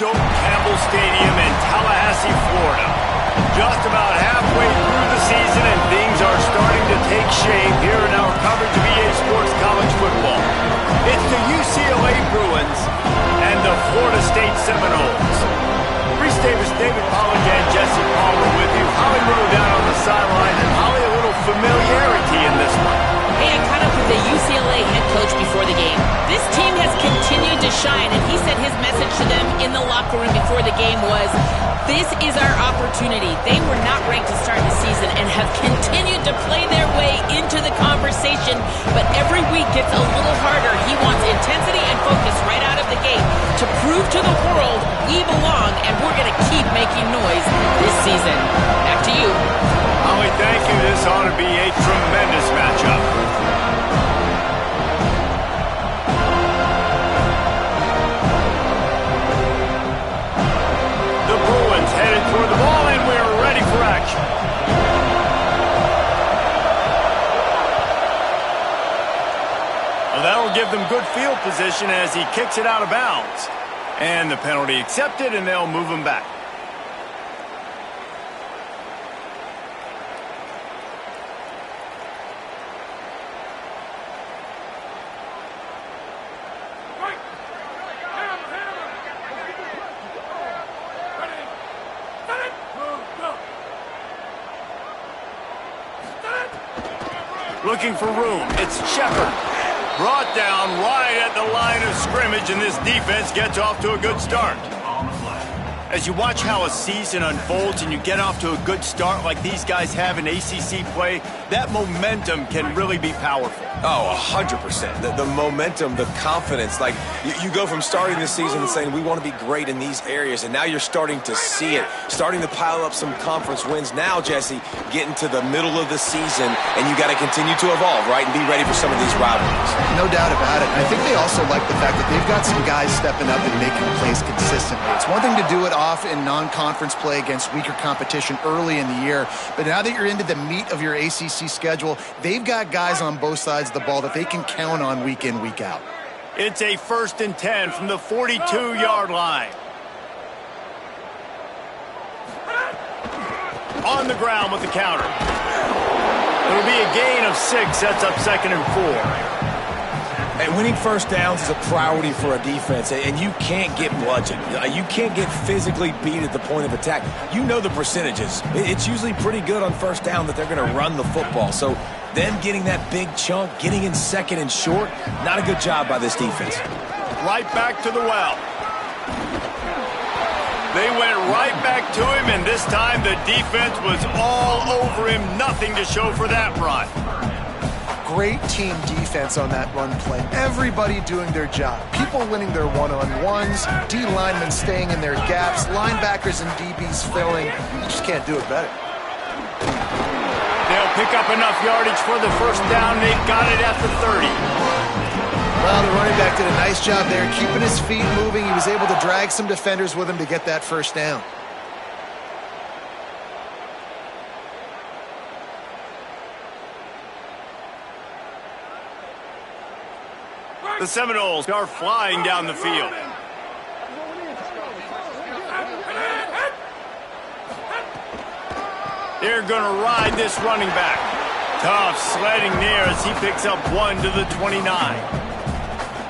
Doak Campbell Stadium in Tallahassee, Florida. Just about halfway through the season, and things are starting to take shape here in our coverage of EA Sports College Football. It's the UCLA Bruins and the Florida State Seminoles. Reese Davis, David Pollack, and Jesse Palmer with you. Holly Rowe down on the sideline, and Holly, a little familiarity in this one. Hey, I caught up with the UCLA head coach before the game. This team has continued to shine, and he said his message to them in the locker room before the game was, this is our opportunity. They were not ranked to start the season and have continued to play their way into the conversation, but every week gets a little harder. He wants intensity and focus right out of the gate to prove to the world we belong, and we're going to keep making noise this season. Back to you. Holly, thank you. This ought to be a tremendous matchup. The Bruins headed toward the ball, and we're ready for action. Well, that'll give them good field position as he kicks it out of bounds. And the penalty accepted, and they'll move him back. Looking for room. It's Shepard. Brought down right at the line of scrimmage, and this defense gets off to a good start. As you watch how a season unfolds and you get off to a good start like these guys have in ACC play, that momentum can really be powerful. Oh, 100%. The momentum, the confidence. Like, you go from starting this season and saying, we want to be great in these areas, and now you're starting to see it, starting to pile up some conference wins. Now, Jesse, getting to the middle of the season, and you got to continue to evolve, right, and be ready for some of these rivalries. No doubt about it. And I think they also like the fact that they've got some guys stepping up and making plays consistently. It's one thing to do it off in non-conference play against weaker competition early in the year, but now that you're into the meat of your ACC schedule, they've got guys on both sides of the ball that they can count on week in, week out. It's a 1st and 10 from the 42-yard line. On the ground with the counter. It'll be a gain of 6, sets up 2nd and 4. And winning first downs is a priority for a defense, and you can't get bludgeoned. You can't get physically beat at the point of attack. You know the percentages. It's usually pretty good on first down that they're going to run the football. So them getting that big chunk, getting in 2nd and short, not a good job by this defense. Right back to the well. They went right back to him, and this time the defense was all over him. Nothing to show for that run. Great team defense on that run play. Everybody doing their job. People winning their one-on-ones, D linemen staying in their gaps, linebackers and DBs filling. You just can't do it better. They'll pick up enough yardage for the first down. They've got it at the 30. Well, the running back did a nice job there, keeping his feet moving. He was able to drag some defenders with him to get that first down. The Seminoles are flying down the field. They're going to ride this running back. Tough sledding there as he picks up 1 to the 29.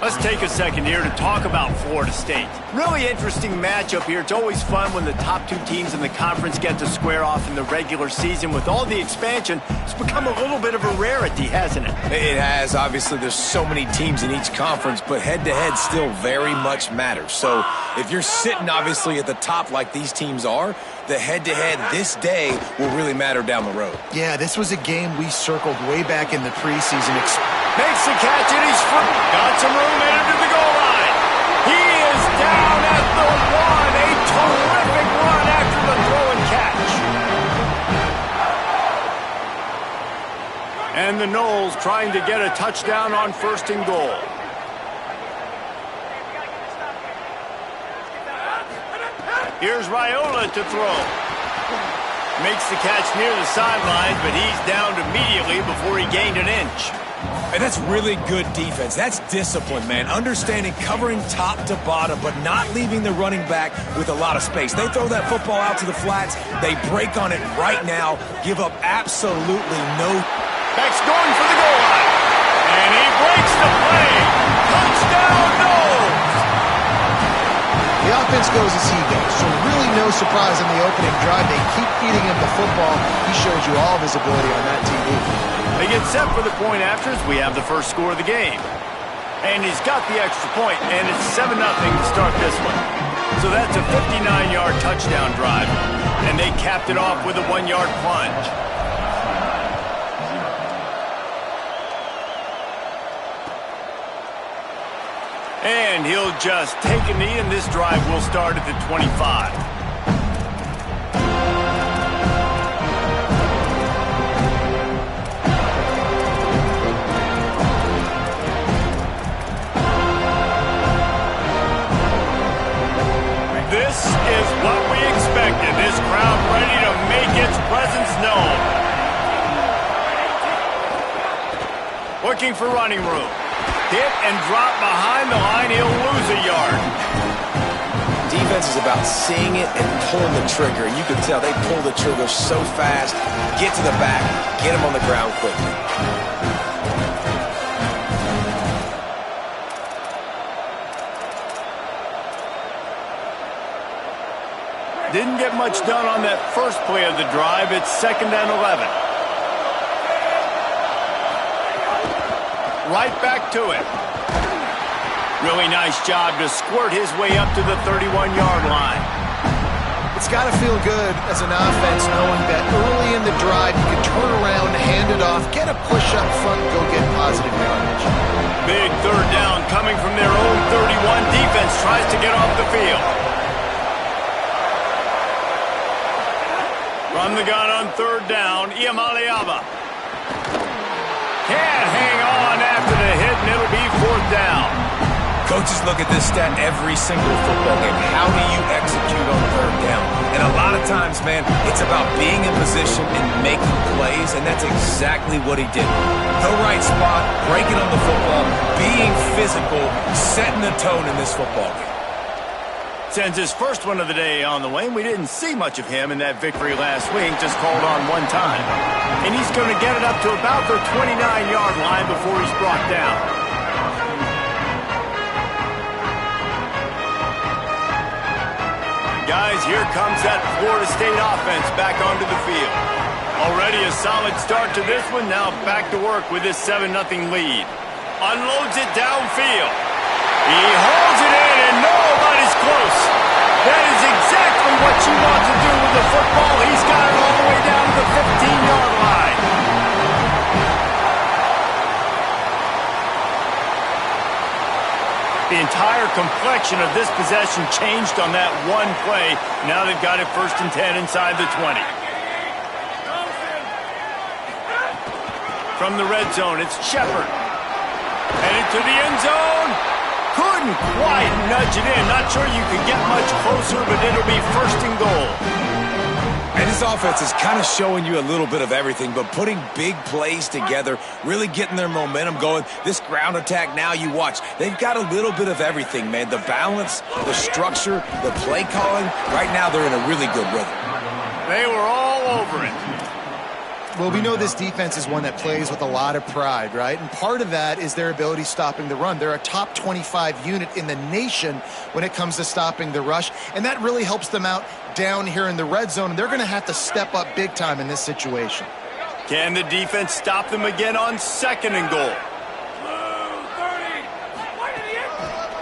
Let's take a second here to talk about Florida State. Really interesting matchup here. It's always fun when the top 2 teams in the conference get to square off in the regular season. With all the expansion, it's become a little bit of a rarity, hasn't it? It has. Obviously, there's so many teams in each conference, but head-to-head still very much matters. So if you're sitting, obviously, at the top like these teams are, the head-to-head this day will really matter down the road. Yeah, this was a game we circled way back in the preseason. Makes the catch, and he's free. Got some room headed to the goal line. He is down at the 1. A terrific run after the throw and catch. And the Noles trying to get a touchdown on 1st and goal. Here's Raiola to throw. Makes the catch near the sidelines, but he's downed immediately before he gained an inch. And that's really good defense. That's discipline, man. Understanding covering top to bottom, but not leaving the running back with a lot of space. They throw that football out to the flats. They break on it right now, give up absolutely no. Beck's going for the goal line. And he breaks the play. Touchdown, Knowles! The offense goes as he goes, so really no surprise in the opening drive. They keep feeding him the football. He shows you all of his ability on that TV. They get set for the point afters. We have the first score of the game. And he's got the extra point, and it's 7-0 to start this one. So that's a 59-yard touchdown drive. And they capped it off with a 1-yard plunge. And he'll just take a knee, and this drive will start at the 25. This is what we expected. This crowd ready to make its presence known. Looking for running room. Hit and drop behind the line. He'll lose a yard. Defense is about seeing it and pulling the trigger. And you can tell they pull the trigger so fast. Get to the back. Get him on the ground quickly. Didn't get much done on that first play of the drive. It's 2nd and 11. Right back to it. Really nice job to squirt his way up to the 31-yard line. It's got to feel good as an offense knowing that early in the drive you can turn around, hand it off, get a push up front, and go get positive yardage. Big 3rd down coming from their own 31. Defense tries to get off the field. From the gun on 3rd down, Iamaleava. Can't hang on after the hit, and it'll be 4th down. Coaches look at this stat every single football game. How do you execute on 3rd down? And a lot of times, man, it's about being in position and making plays, and that's exactly what he did. The right spot, breaking on the football, being physical, setting the tone in this football game. Sends his first one of the day on the way, and we didn't see much of him in that victory last week, just called on one time. And he's going to get it up to about the 29-yard line before he's brought down. Guys, here comes that Florida State offense back onto the field. Already a solid start to this one, now back to work with this 7-0 lead. Unloads it downfield. He holds it in, and nobody's close. That is exactly what you want to do with the football. He's got it all the way down to the 15-yard line. The entire complexion of this possession changed on that one play. Now they've got it 1st and 10 inside the 20. From the red zone, it's Shepard. Headed to the end zone. Couldn't quite nudge it in. Not sure you could get much closer, but it'll be 1st and goal. And this offense is kind of showing you a little bit of everything, but putting big plays together, really getting their momentum going. This ground attack now, you watch. They've got a little bit of everything, man. The balance, the structure, the play calling. Right now, they're in a really good rhythm. They were all over it. Well, we know this defense is one that plays with a lot of pride, right? And part of that is their ability stopping the run. They're a top 25 unit in the nation when it comes to stopping the rush, and that really helps them out down here in the red zone. And they're going to have to step up big time in this situation. Can the defense stop them again on 2nd and goal?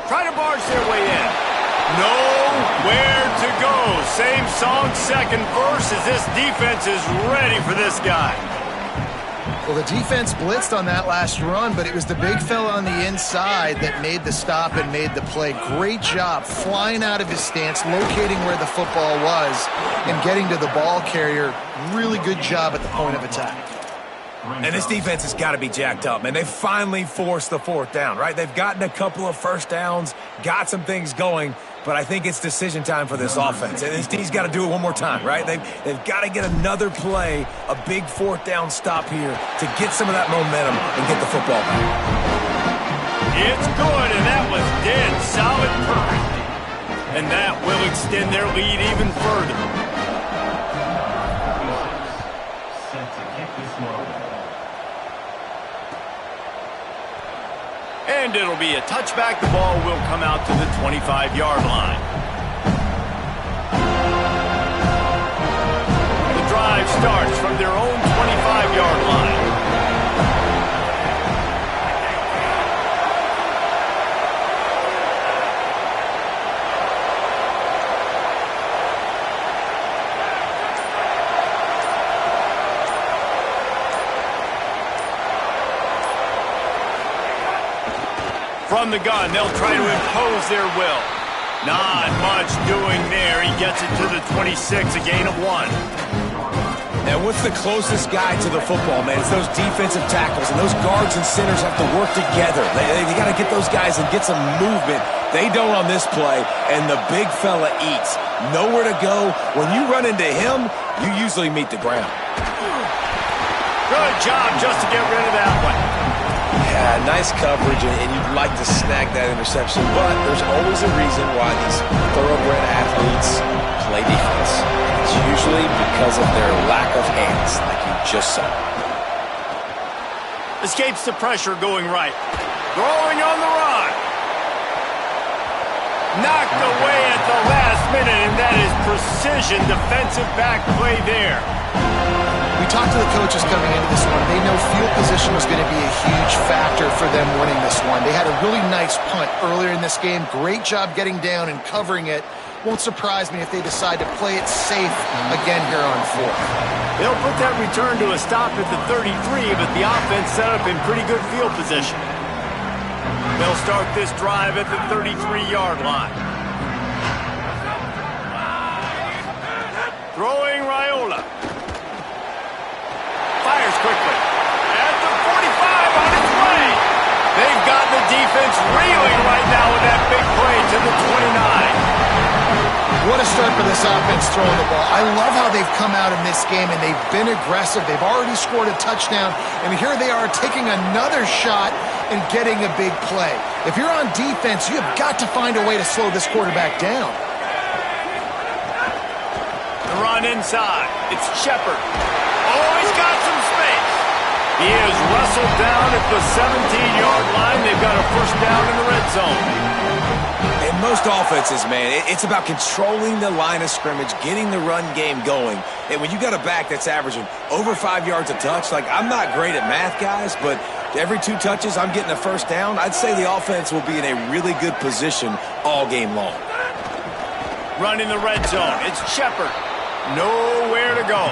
Try to barge their way in. Nowhere to go. Same song, 2nd verse, as this defense is ready for this guy. Well, the defense blitzed on that last run, but it was the big fella on the inside that made the stop and made the play. Great job flying out of his stance, locating where the football was, and getting to the ball carrier. Really good job at the point of attack. And this defense has got to be jacked up, man. They finally forced the 4th down, right? They've gotten a couple of 1st downs, got some things going, but I think it's decision time for this offense. And this team's got to do it one more time, right? They've got to get another play, a big fourth down stop here to get some of that momentum and get the football back. It's good, and that was dead solid perfect. And that will extend their lead even further. And it'll be a touchback. The ball will come out to the 25-yard line. The drive starts from their own 25-yard line. From the gun, they'll try to impose their will. Not much doing there. He gets it to the 26, a gain of 1. And what's the closest guy to the football, man? It's those defensive tackles, and those guards and centers have to work together. They got to get those guys and get some movement. They don't on this play, and the big fella eats. Nowhere to go. When you run into him, you usually meet the ground. Good job just to get rid of that one. Yeah, nice coverage, and you'd like to snag that interception, but there's always a reason why these thoroughbred athletes play defense. It's usually because of their lack of hands, like you just saw. Escapes the pressure going right. Throwing on the run. Knocked away at the last minute, and that is precision defensive back play there. We talked to the coaches coming into this one. They know field position was going to be a huge factor for them winning this one. They had a really nice punt earlier in this game. Great job getting down and covering it. Won't surprise me if they decide to play it safe again here on fourth. They'll put that return to a stop at the 33, but the offense set up in pretty good field position. They'll start this drive at the 33-yard line. Throwing Raiola. Fires quickly. At the 45 on its way. They've got the defense reeling right now with that big play to the 29. What a start for this offense throwing the ball. I love how they've come out in this game, and they've been aggressive. They've already scored a touchdown, and here they are taking another shot and getting a big play. If you're on defense, you have got to find a way to slow this quarterback down. The run inside. It's Shepard. Oh, he's got some space. He is wrestled down at the 17-yard line. They've got a first down in the red zone. In most offenses, man, it's about controlling the line of scrimmage, getting the run game going. And when you got a back that's averaging over 5 yards a touch, like, I'm not great at math, guys, but every 2 touches I'm getting a first down, I'd say the offense will be in a really good position all game long. Run in the red zone. It's Shepard. Nowhere to go.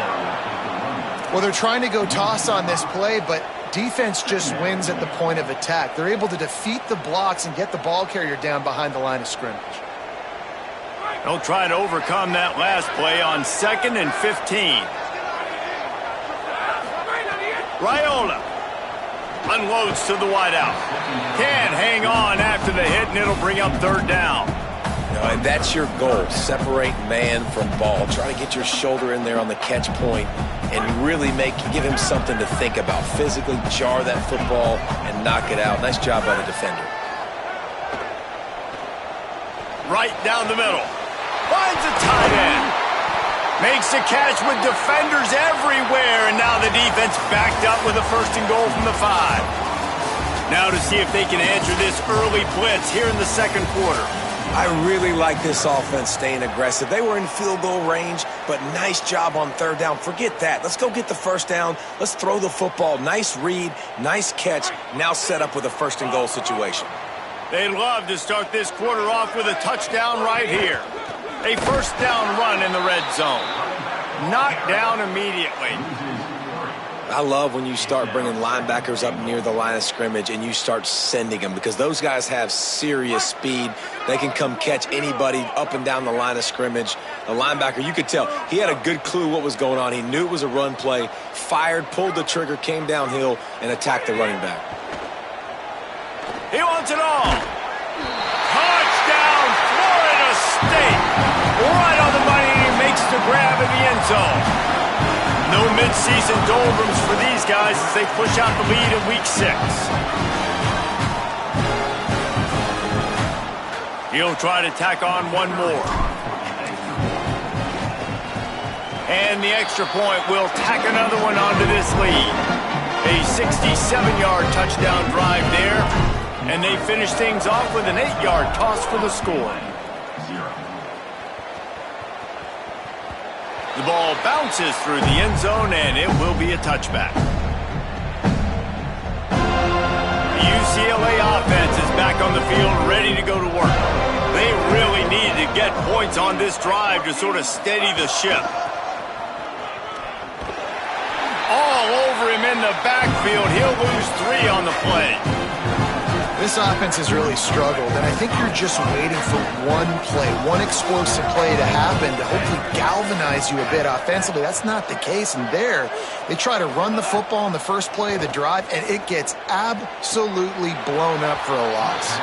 Well, they're trying to go toss on this play, but defense just wins at the point of attack. They're able to defeat the blocks and get the ball carrier down behind the line of scrimmage. They'll try to overcome that last play on 2nd and 15. Raiola unloads to the wideout. Can't hang on after the hit, and it'll bring up 3rd down. And that's your goal. Separate man from ball. Try to get your shoulder in there on the catch point and really give him something to think about. Physically jar that football and knock it out. Nice job by the defender. Right down the middle. Finds a tight end. Makes a catch with defenders everywhere, and now the defense backed up with a 1st and goal from the 5. Now to see if they can answer this early blitz here in the 2nd quarter. I really like this offense staying aggressive. They were in field goal range, but nice job on 3rd down. Forget that. Let's go get the 1st down. Let's throw the football. Nice read, nice catch. Now set up with a 1st and goal situation. They'd love to start this quarter off with a touchdown right here. A 1st down run in the red zone. Knocked down immediately. I love when you start bringing linebackers up near the line of scrimmage and you start sending them, because those guys have serious speed. They can come catch anybody up and down the line of scrimmage. The linebacker, you could tell, he had a good clue what was going on. He knew it was a run play, fired, pulled the trigger, came downhill, and attacked the running back. He wants it all. Touchdown, Florida zone. No mid-season doldrums for these guys as they push out the lead in Week 6. He'll try to tack on one more. And the extra point will tack another one onto this lead. A 67-yard touchdown drive there. And they finish things off with an 8-yard toss for the score. The ball bounces through the end zone, and it will be a touchback. The UCLA offense is back on the field, ready to go to work. They really needed to get points on this drive to sort of steady the ship. All over him in the backfield. He'll lose 3 on the play. This offense has really struggled, and I think you're just waiting for one play, one explosive play to happen to hopefully galvanize you a bit offensively. That's not the case, and there, they try to run the football in the first play of the drive, and it gets absolutely blown up for a loss.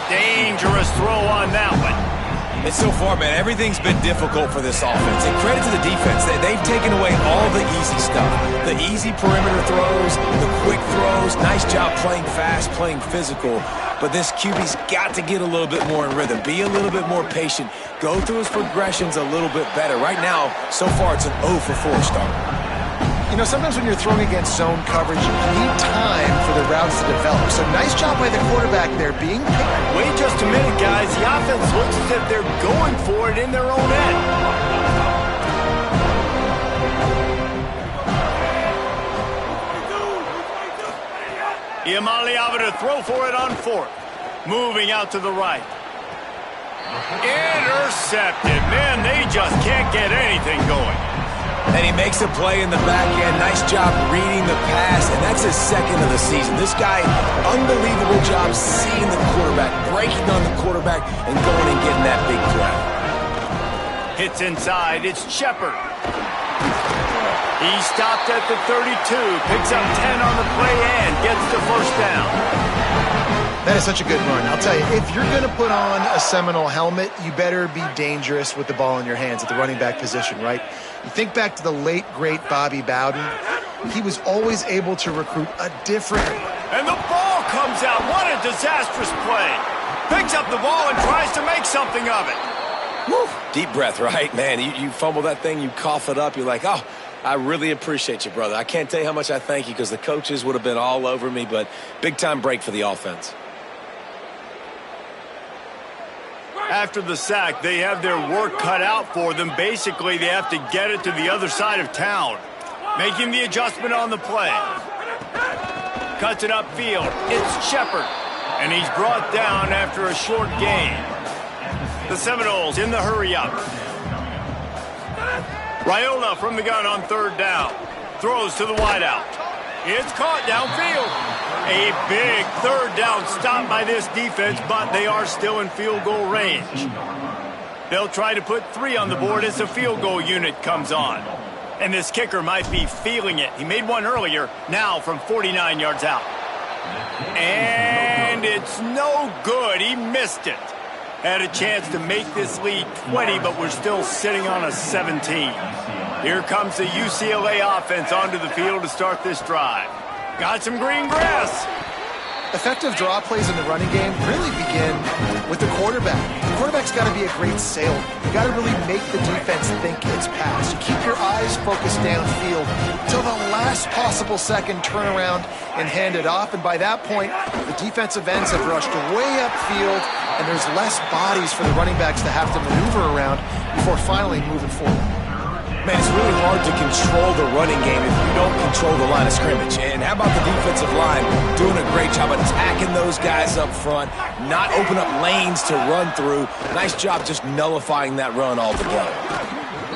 Dangerous throw on that one. And so far, man, everything's been difficult for this offense. And credit to the defense. They've taken away all the easy stuff. The easy perimeter throws, the quick throws. Nice job playing fast, playing physical. But this QB's got to get a little bit more in rhythm. Be a little bit more patient. Go through his progressions a little bit better. Right now, so far, it's an 0 for 4 start. You know, sometimes when you're throwing against zone coverage, you need time for the routes to develop. So nice job by the quarterback there being picked. Wait just a minute, guys. The offense looks as if they're going for it in their own end. Iamaleava to throw for it on 4th. Moving out to the right. Intercepted. Man, they just can't get anything going. And he makes a play in the back end. Nice job reading the pass, and that's his 2nd of the season. This guy, unbelievable job seeing the quarterback, breaking on the quarterback, and going and getting that big play. Hits inside. It's Shepard. He stopped at the 32, picks up 10 on the play, and gets the first down. That is such a good run. I'll tell you, if you're going to put on a Seminole helmet, you better be dangerous with the ball in your hands at the running back position, right? You think back to the late, great Bobby Bowden. He was always able to recruit a different... And the ball comes out. What a disastrous play. Picks up the ball and tries to make something of it. Woo. Deep breath, right? Man, you fumble that thing, you cough it up, you're like, oh, I really appreciate you, brother. I can't tell you how much I thank you because the coaches would have been all over me, but big-time break for the offense. After the sack, they have their work cut out for them. Basically, they have to get it to the other side of town. Making the adjustment on the play. Cuts it upfield. It's Shepard. And he's brought down after a short gain. The Seminoles in the hurry-up. Raiola from the gun on 3rd down. Throws to the wideout. It's caught downfield. A big 3rd down stop by this defense, but they are still in field goal range. They'll try to put 3 on the board as the field goal unit comes on. And this kicker might be feeling it. He made one earlier, now from 49 yards out. And it's no good. He missed it. Had a chance to make this lead 20, but we're still sitting on a 17. Here comes the UCLA offense onto the field to start this drive. Got some green grass. Effective draw plays in the running game really begin with the quarterback. The quarterback's got to be a great salesman. You got to really make the defense think it's pass. You keep your eyes focused downfield till the last possible second, turn around and hand it off. And by that point, the defensive ends have rushed way upfield, and there's less bodies for the running backs to have to maneuver around before finally moving forward. Man, it's really hard to control the running game if you don't control the line of scrimmage. And how about the defensive line doing a great job attacking those guys up front, not open up lanes to run through. Nice job just nullifying that run altogether.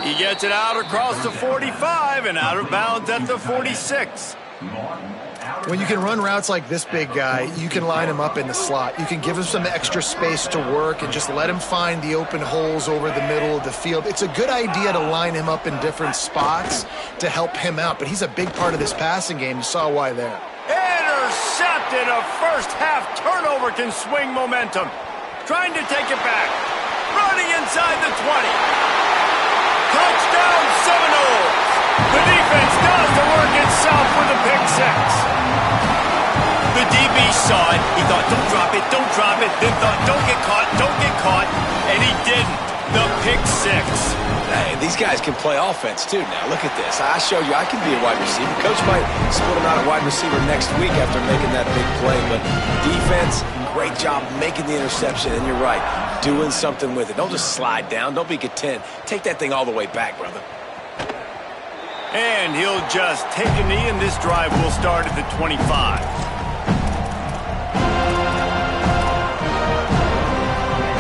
He gets it out across the 45 and out of bounds at the 46. When you can run routes like this big guy, you can line him up in the slot. You can give him some extra space to work and just let him find the open holes over the middle of the field. It's a good idea to line him up in different spots to help him out, but he's a big part of this passing game. You saw why there. Intercepted. A first-half turnover can swing momentum. Trying to take it back. Running inside the 20. Touchdown Seminoles! The defense does the work itself with a pick six. The DB saw it. He thought, don't drop it, don't drop it. Then thought, don't get caught. And he didn't. The pick six. Hey, these guys can play offense, too, now. Look at this. I showed you I can be a wide receiver. Coach might split him out at wide receiver next week after making that big play. But defense, great job making the interception. And you're right, doing something with it. Don't just slide down. Don't be content. Take that thing all the way back, brother. And he'll just take a knee, and this drive will start at the 25.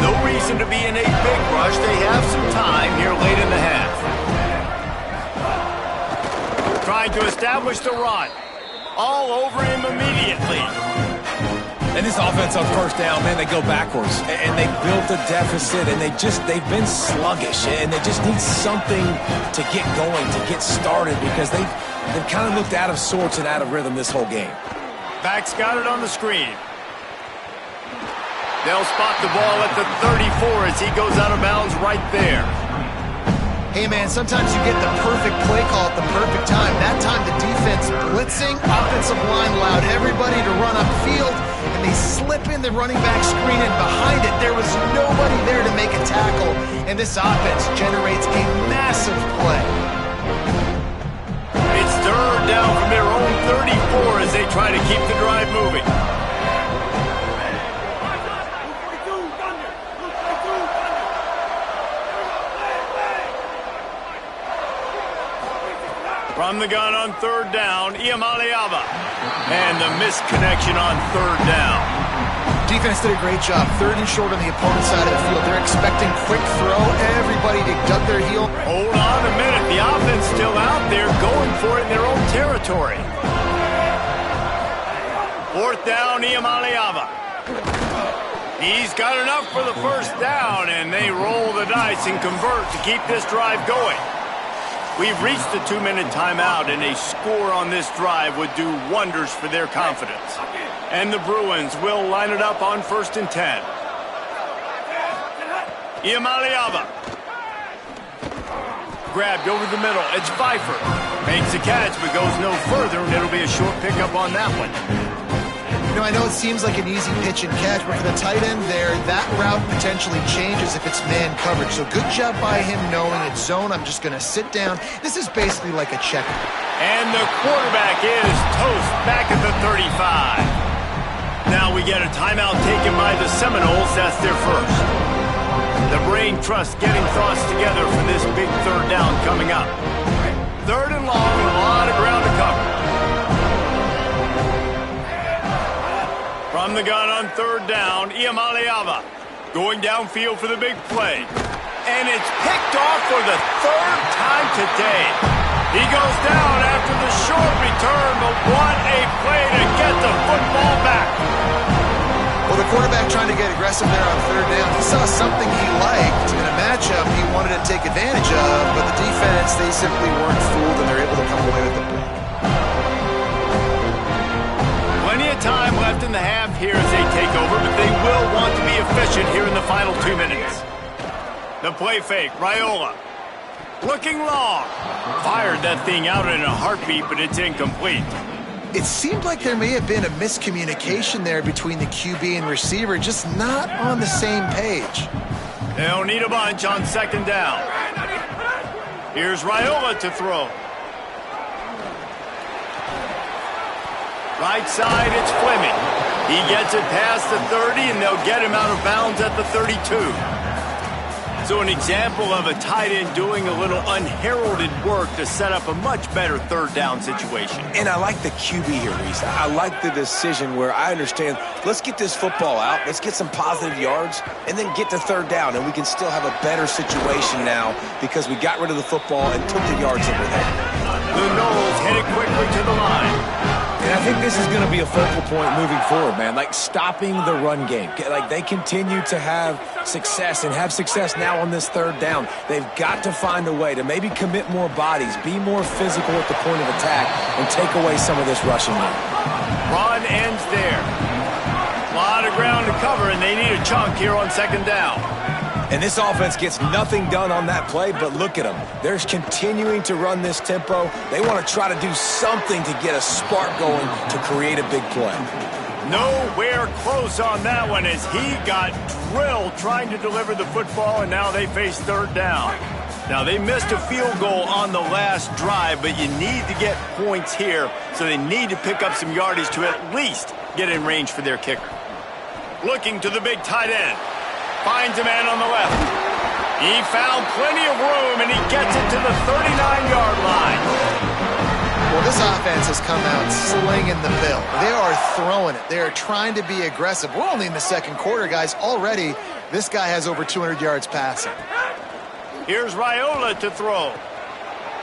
No reason to be in a big rush. They have some time here late in the half. Trying to establish the run. All over him immediately. And this offense on first down, man, they go backwards. And they built a deficit, and they've been sluggish. And they just need something to get going, to get started, because they've kind of looked out of sorts and out of rhythm this whole game. Back's got it on the screen. They'll spot the ball at the 34 as he goes out of bounds right there. Hey, man, sometimes you get the perfect play call at the perfect time. That time the defense blitzing, offensive line allowed everybody to run upfield, and they slip in the running back screen, and behind it there was nobody there to make a tackle, and this offense generates a massive play. It's third down from their own 34 as they try to keep the drive moving. From the gun on third down, Iamaleava. And the misconnection on third down. Defense did a great job. Third and short on the opponent's side of the field. They're expecting quick throw. Everybody to dug their heel. Hold on a minute. The offense still out there going for it in their own territory. Fourth down, Iamaleava. He's got enough for the first down, and they roll the dice and convert to keep this drive going. We've reached the 2-minute timeout, and a score on this drive would do wonders for their confidence. And the Bruins will line it up on 1st and 10. Iamaleava. Grabbed over the middle. It's Pfeiffer. Makes the catch, but goes no further, and it'll be a short pickup on that one. You know, I know it seems like an easy pitch and catch, but for the tight end there, that route potentially changes if it's man coverage. So good job by him knowing it's zone. I'm just going to sit down. This is basically like a check. And the quarterback is toast back at the 35. Now we get a timeout taken by the Seminoles. That's their first. The brain trust getting thoughts together for this big third down coming up. Third and long, a lot of ground to cover. From the gun on third down, Iamaleava going downfield for the big play. And it's picked off for the third time today. He goes down after the short return, but what a play to get the football back. Well, the quarterback trying to get aggressive there on third down. He saw something he liked in a matchup he wanted to take advantage of, but the defense, they simply weren't fooled, and they're able to come away with the ball. Plenty of time left in the half here as they take over, but they will want to be efficient here in the final 2 minutes. The play fake, Raiola. Looking long. Fired that thing out in a heartbeat, but it's incomplete. It seemed like there may have been a miscommunication there between the QB and receiver, just not on the same page. They'll need a bunch on second down. Here's Raiola to throw. Right side, it's Fleming. He gets it past the 30, and they'll get him out of bounds at the 32. So an example of a tight end doing a little unheralded work to set up a much better third down situation. And I like the QB here, Reese. I like the decision where I understand, let's get this football out, let's get some positive yards, and then get to third down, and we can still have a better situation now because we got rid of the football and took the yards over there. The Noles headed quickly to the line. And I think this is going to be a focal point moving forward, man. Like stopping the run game. Like they continue to have success and have success now on this third down. They've got to find a way to maybe commit more bodies, be more physical at the point of attack, and take away some of this rushing game. Run ends there. A lot of ground to cover, and they need a chunk here on second down. And this offense gets nothing done on that play, but look at them. They're continuing to run this tempo. They want to try to do something to get a spark going to create a big play. Nowhere close on that one as he got drilled trying to deliver the football, and now they face third down. Now, they missed a field goal on the last drive, but you need to get points here, so they need to pick up some yardage to at least get in range for their kicker. Looking to the big tight end. Finds a man on the left. He found plenty of room, and he gets it to the 39-yard line. Well, this offense has come out slinging the bill. They are throwing it. They are trying to be aggressive. We're only in the second quarter, guys. Already, this guy has over 200 yards passing. Here's Raiola to throw.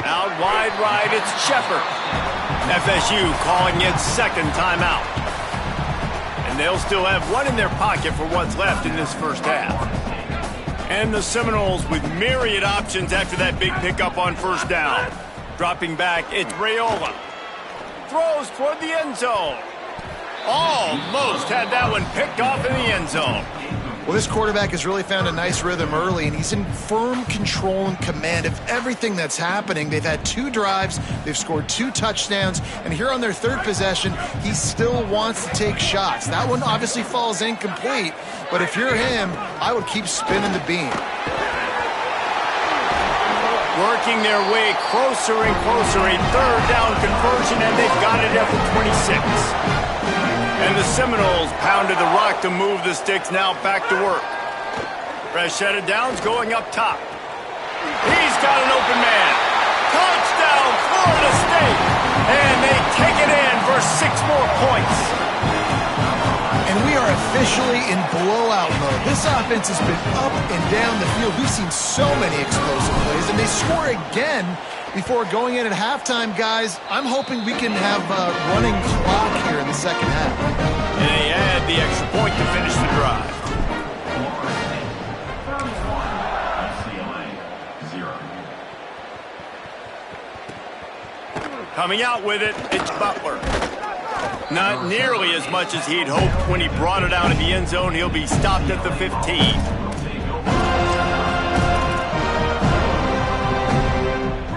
Out wide right, it's Shepard. FSU calling its second timeout. And they'll still have one in their pocket for what's left in this first half. And the Seminoles with myriad options after that big pickup on first down. Dropping back, it's Raiola. Throws toward the end zone. Almost had that one picked off in the end zone. Well, this quarterback has really found a nice rhythm early, and he's in firm control and command of everything that's happening. They've had 2 drives, they've scored 2 touchdowns, and here on their third possession, he still wants to take shots. That one obviously falls incomplete, but if you're him, I would keep spinning the beam. Working their way closer and closer, a third down conversion, and they've got it at the 26. And the Seminoles pounded the rock to move the sticks, now back to work. Rashada Downs going up top. He's got an open man. Touchdown, Florida State. And they take it in for 6 more points. And we are officially in blowout mode. This offense has been up and down the field. We've seen so many explosive plays, and they score again before going in at halftime, guys. I'm hoping we can have a running clock here in the second half. And they add the extra point to finish the drive. Coming out with it, it's Butler. Not nearly as much as he'd hoped when he brought it out of the end zone. He'll be stopped at the 15.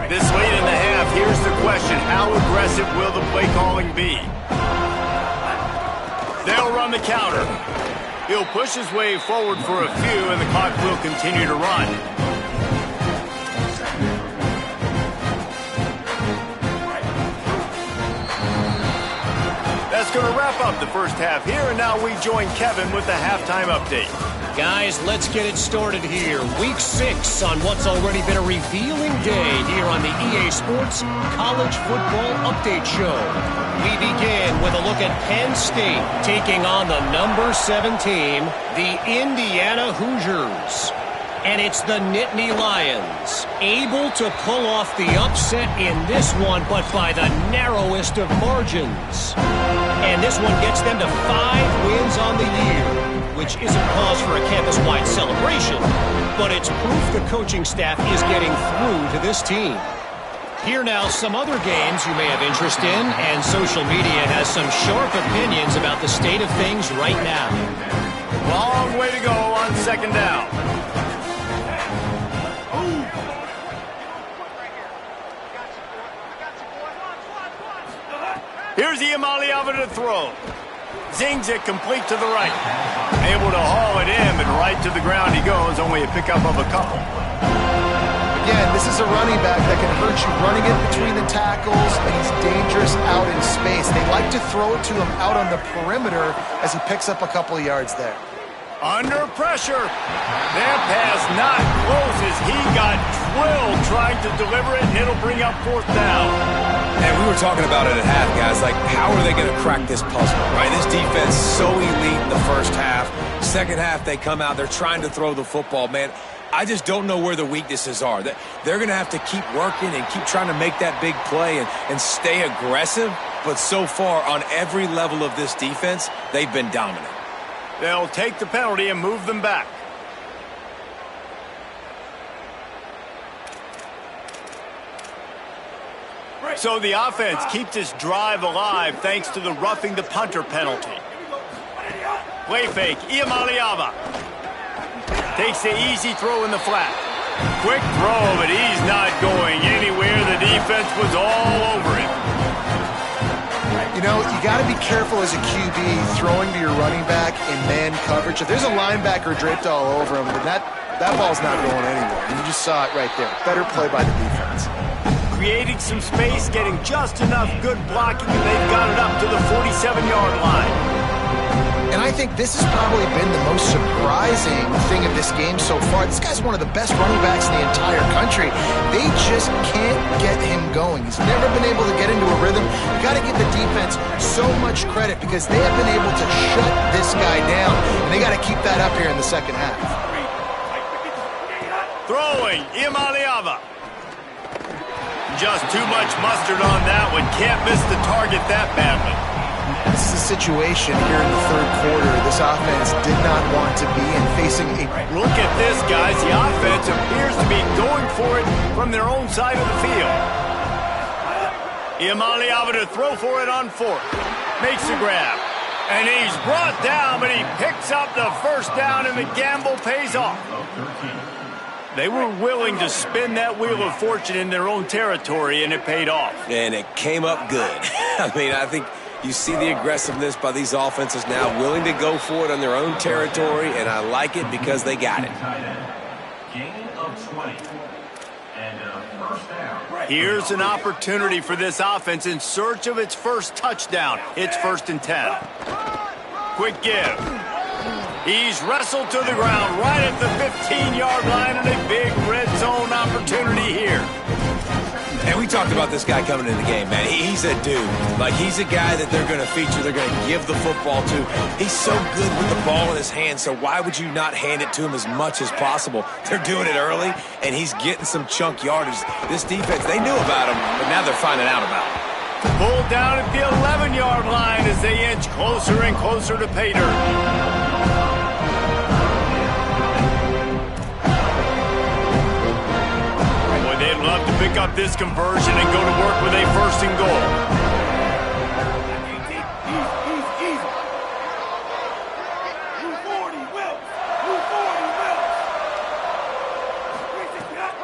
This late in the half, here's the question. How aggressive will the play calling be? They'll run the counter. He'll push his way forward for a few, and the clock will continue to run. That's going to wrap up the first half here, and now we join Kevin with the halftime update. Guys, let's get it started here. Week 6 on what's already been a revealing day here on the EA Sports College Football Update Show. We begin with a look at Penn State taking on the number 7 team, the Indiana Hoosiers. And it's the Nittany Lions, able to pull off the upset in this one, but by the narrowest of margins. And this one gets them to 5 wins on the year, which isn't cause for a campus-wide celebration, but it's proof the coaching staff is getting through to this team. Here now, some other games you may have interest in, and social media has some sharp opinions about the state of things right now. Long way to go on second down. Here's Iamaleava to throw. Zings it complete to the right. Able to haul it in, but right to the ground he goes. Only a pickup of a couple. Again, this is a running back that can hurt you running it between the tackles, and he's dangerous out in space. They like to throw it to him out on the perimeter as he picks up a couple of yards there. Under pressure. That pass not close as he got drilled trying to deliver it, and it'll bring up 4th down. And we were talking about it at half, guys. Like, how are they going to crack this puzzle, right? This defense so elite in the first half. Second half, they come out. They're trying to throw the football, man. I just don't know where the weaknesses are. They're going to have to keep working and keep trying to make that big play and stay aggressive. But so far, on every level of this defense, they've been dominant. They'll take the penalty and move them back. So the offense keeps this drive alive thanks to the roughing the punter penalty. Play fake, Iamaleava. Takes the easy throw in the flat. Quick throw, but he's not going anywhere. The defense was all over him. You know, you got to be careful as a QB throwing to your running back in man coverage. If there's a linebacker draped all over him, then that ball's not going anywhere. You just saw it right there. Better play by the defense. Creating some space, getting just enough good blocking, and they've got it up to the 47-yard line. And I think this has probably been the most surprising thing of this game so far. This guy's one of the best running backs in the entire country. They just can't get him going. He's never been able to get into a rhythm. You got to give the defense so much credit because they have been able to shut this guy down. And they got to keep that up here in the second half. Throwing, Imaliava. Just too much mustard on that one. Can't miss the target that badly. This is a situation here in the third quarter this offense did not want to be in, facing a... Look at this, guys. The offense appears to be going for it from their own side of the field. Imaliava to throw for it on fourth. Makes the grab. And he's brought down, but he picks up the first down, and the gamble pays off. They were willing to spin that wheel of fortune in their own territory, and it paid off. And it came up good. I mean, I think you see the aggressiveness by these offenses now, willing to go for it on their own territory, and I like it because they got it. Gain of 20. And first down. Here's an opportunity for this offense in search of its first touchdown. It's 1st and 10. Quick give. He's wrestled to the ground right at the 15-yard line, and a big red zone opportunity here. And we talked about this guy coming in the game, man. He's a dude. Like, he's a guy that they're going to feature, they're going to give the football to. He's so good with the ball in his hand, so why would you not hand it to him as much as possible? They're doing it early, and he's getting some chunk yardage. This defense, they knew about him, but now they're finding out about him. Pulled down at the 11-yard line as they inch closer and closer to pay dirt. They'd love to pick up this conversion and go to work with a 1st and goal.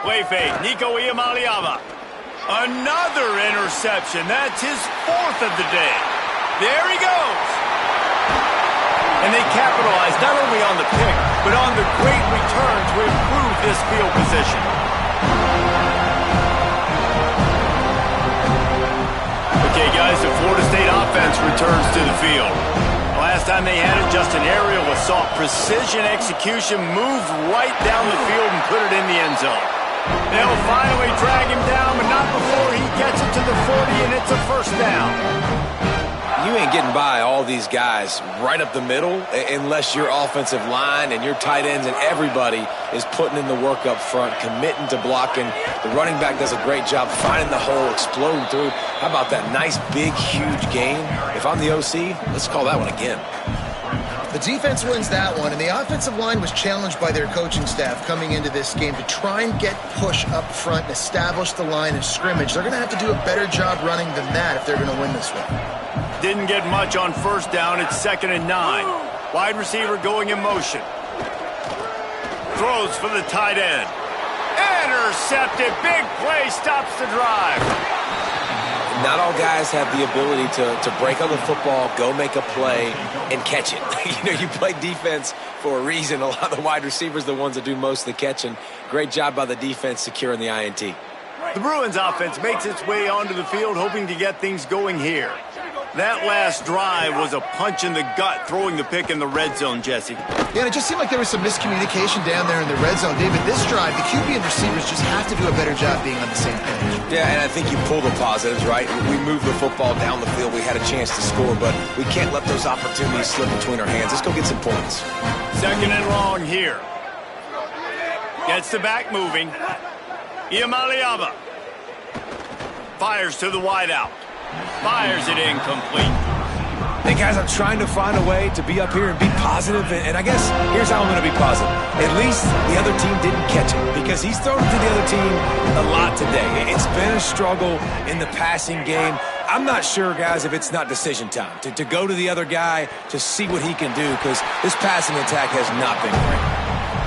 Play fake, Nico Iamaleava. Another interception. That's his 4th of the day. There he goes. And they capitalized not only on the pick, but on the great return to improve this field position. Okay, guys, the Florida State offense returns to the field. Last time they had it, just an aerial assault. Precision execution, moved right down the field and put it in the end zone. They'll finally drag him down, but not before he gets it to the 40, and it's a 1st down. You ain't getting by all these guys right up the middle unless your offensive line and your tight ends and everybody is putting in the work up front, committing to blocking. The running back does a great job finding the hole, exploding through. How about that nice, big, huge gain? If I'm the OC, let's call that one again. The defense wins that one, and the offensive line was challenged by their coaching staff coming into this game to try and get push up front and establish the line of scrimmage. They're going to have to do a better job running than that if they're going to win this one. Didn't get much on 1st down. It's 2nd and 9. Wide receiver going in motion. Throws for the tight end. Intercepted. Big play. Stops the drive. Not all guys have the ability to break on the football, go make a play, and catch it. You know, you play defense for a reason. A lot of the wide receivers are the ones that do most of the catching. Great job by the defense securing the INT. The Bruins offense makes its way onto the field, hoping to get things going here. That last drive was a punch in the gut, throwing the pick in the red zone, Jesse. Yeah, and it just seemed like there was some miscommunication down there in the red zone. David, this drive, the QB and receivers just have to do a better job being on the same page. Yeah, and I think you pull the positives, right? We moved the football down the field. We had a chance to score, but we can't let those opportunities slip between our hands. Let's go get some points. 2nd and long here. Gets the back moving. Iamaleava. Fires to the wideout. Fires it incomplete. Hey, guys, I'm trying to find a way to be up here and be positive, and I guess here's how I'm going to be positive. At least the other team didn't catch it because he's thrown it to the other team a lot today. It's been a struggle in the passing game. I'm not sure, guys, if it's not decision time to go to the other guy to see what he can do because this passing attack has not been great.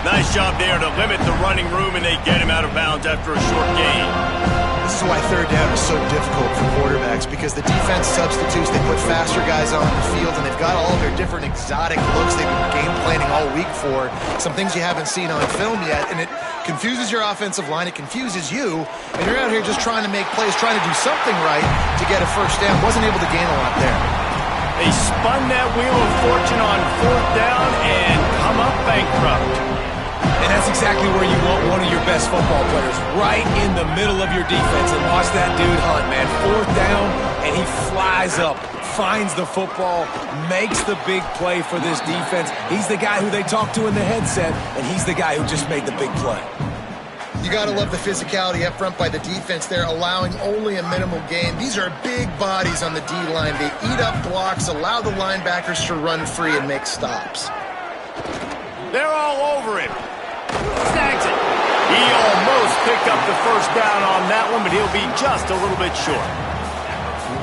Nice job there to limit the running room, and they get him out of bounds after a short gain. This is why third down is so difficult for quarterbacks, because the defense substitutes. They put faster guys on the field, and they've got all their different exotic looks they've been game planning all week for. Some things you haven't seen on film yet, and it confuses your offensive line. It confuses you, and you're out here just trying to make plays, trying to do something right to get a first down. Wasn't able to gain a lot there. They spun that wheel of fortune on fourth down and come up bankrupt. And that's exactly where you want one of your best football players, right in the middle of your defense. And watch that dude hunt, man. Fourth down, and he flies up, finds the football, makes the big play for this defense. He's the guy who they talk to in the headset, and he's the guy who just made the big play. You got to love the physicality up front by the defense there, allowing only a minimal gain. These are big bodies on the D-line. They eat up blocks, allow the linebackers to run free and make stops. They're all over him. Snags it. He almost picked up the first down on that one, but he'll be just a little bit short.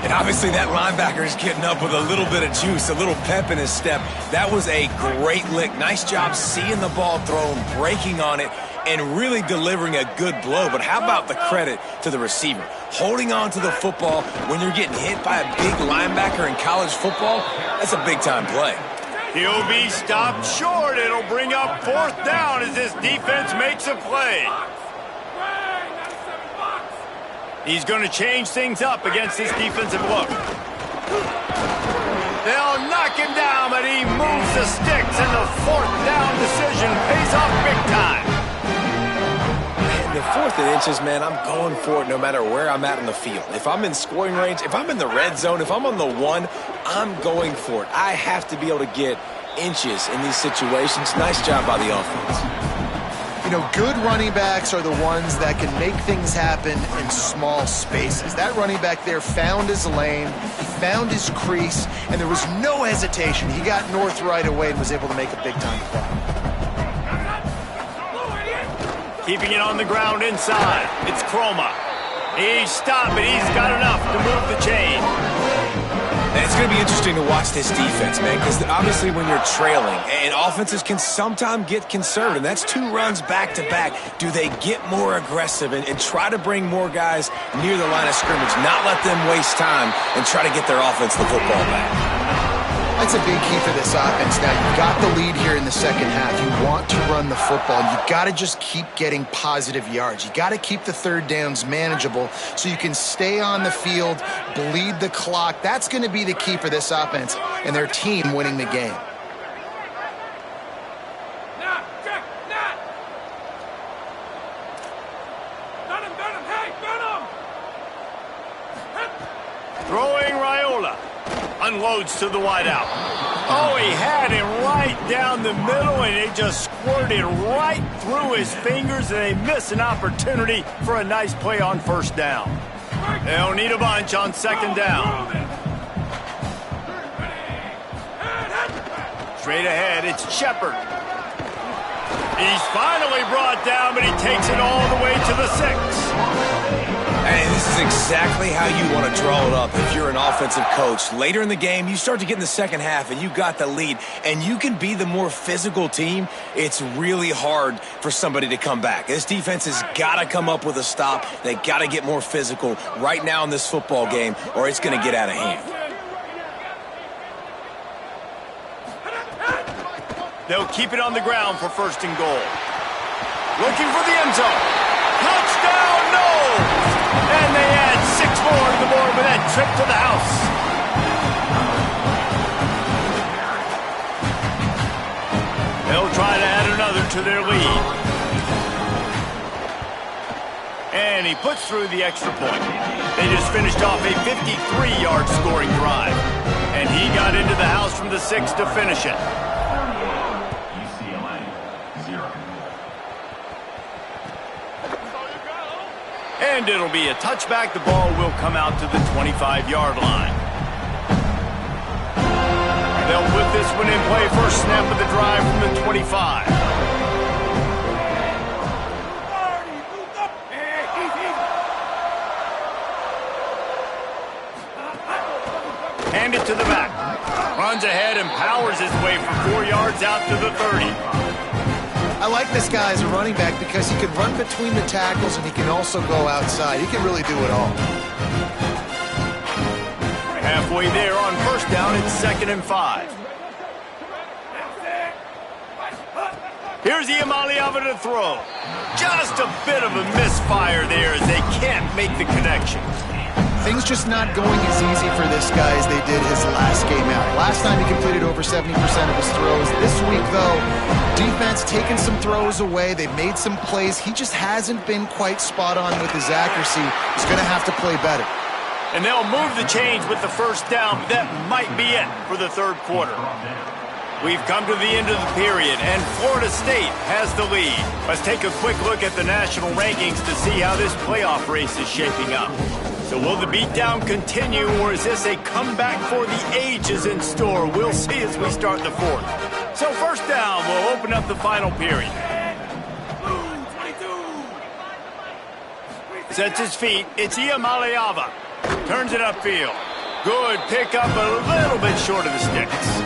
And obviously that linebacker is getting up with a little bit of juice, a little pep in his step. That was a great lick. Nice job seeing the ball thrown, breaking on it, and really delivering a good blow. But how about the credit to the receiver? Holding on to the football when you're getting hit by a big linebacker in college football, that's a big-time play. He'll be stopped short. It'll bring up fourth down as this defense makes a play. He's going to change things up against this defensive look. They'll knock him down, but he moves the sticks, and the fourth down decision pays off big time. The 4th and inches, man, I'm going for it no matter where I'm at in the field. If I'm in scoring range, if I'm in the red zone, if I'm on the 1, I'm going for it. I have to be able to get inches in these situations. Nice job by the offense. You know, good running backs are the ones that can make things happen in small spaces. That running back there found his lane, he found his crease, and there was no hesitation. He got north right away and was able to make a big-time play. Keeping it on the ground inside. It's Chroma. He's stopped, but he's got enough to move the chain. And it's going to be interesting to watch this defense, man, because obviously when you're trailing, and offenses can sometimes get conservative. That's 2 runs back-to-back. Do they get more aggressive and try to bring more guys near the line of scrimmage, not let them waste time, and try to get their offense the football back? That's a big key for this offense. Now, you've got the lead here in the second half. You want to run the football. You've got to just keep getting positive yards. You got to keep the third downs manageable so you can stay on the field, bleed the clock. That's going to be the key for this offense and their team winning the game. Throwing Raiola. Unloads to the wideout. Oh, he had him right down the middle, and it just squirted right through his fingers, and they miss an opportunity for a nice play on first down. They'll need a bunch on second down. Straight ahead, it's Shepard. He's finally brought down, but he takes it all the way to the 6. And this is exactly how you want to draw it up if you're an offensive coach. Later in the game, you start to get in the second half, and you got the lead, and you can be the more physical team. It's really hard for somebody to come back. This defense has got to come up with a stop. They got to get more physical right now in this football game, or it's going to get out of hand. They'll keep it on the ground for first and goal. Looking for the end zone. Touchdown, no! And they add 6 more to the board with that trip to the house. They'll try to add another to their lead. And he puts through the extra point. They just finished off a 53-yard scoring drive. And he got into the house from the 6 to finish it. And it'll be a touchback. The ball will come out to the 25-yard line. They'll put this one in play. First snap of the drive from the 25. Hand it to the back. Runs ahead and powers his way for 4 yards out to the 30. I I like this guy as a running back because he can run between the tackles and he can also go outside. He can really do it all. Halfway there on first down, it's 2nd and 5. Here's Iamaleava to throw. Just a bit of a misfire there as they can't make the connection. Things just not going as easy for this guy as they did his last game out. Last time he completed over 70% of his throws. This week, though, defense taking some throws away. They've made some plays. He just hasn't been quite spot on with his accuracy. He's going to have to play better. And they'll move the chains with the first down, but that might be it for the third quarter. We've come to the end of the period, and Florida State has the lead. Let's take a quick look at the national rankings to see how this playoff race is shaping up. So will the beatdown continue, or is this a comeback for the ages in store? We'll see as we start the fourth. So first down, we'll open up the final period. Sets his feet, it's Iamaleava. Turns it upfield. Good pickup, a little bit short of the sticks.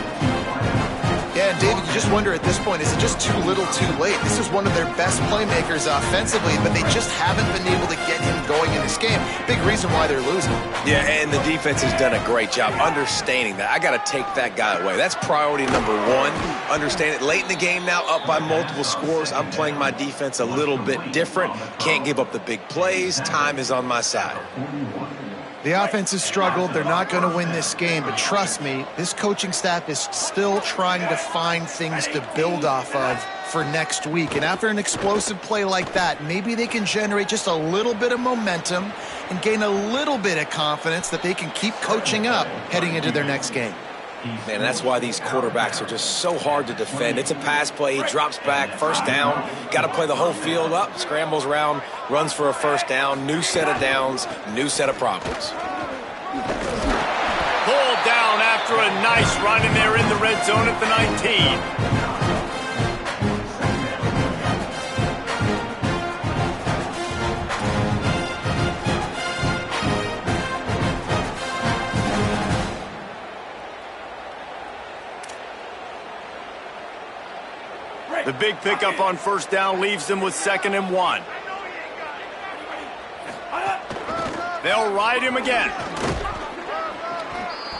Yeah, and David, you just wonder at this point, is it just too little too late? This is one of their best playmakers offensively, but they just haven't been able to get him going in this game. Big reason why they're losing. Yeah, and the defense has done a great job understanding that. I got to take that guy away. That's priority number one. Understand it. Late in the game now, up by multiple scores. I'm playing my defense a little bit different. Can't give up the big plays. Time is on my side. The offense has struggled. They're not going to win this game, but trust me, this coaching staff is still trying to find things to build off of for next week. And after an explosive play like that, maybe they can generate just a little bit of momentum and gain a little bit of confidence that they can keep coaching up heading into their next game. Man, that's why these quarterbacks are just so hard to defend. It's a pass play, he drops back, first down. Got to play the whole field up, scrambles around, runs for a first down, new set of downs, new set of problems. Pulled down after a nice run, and they're in the red zone at the 19. The big pickup on first down leaves them with 2nd and 1. They'll ride him again.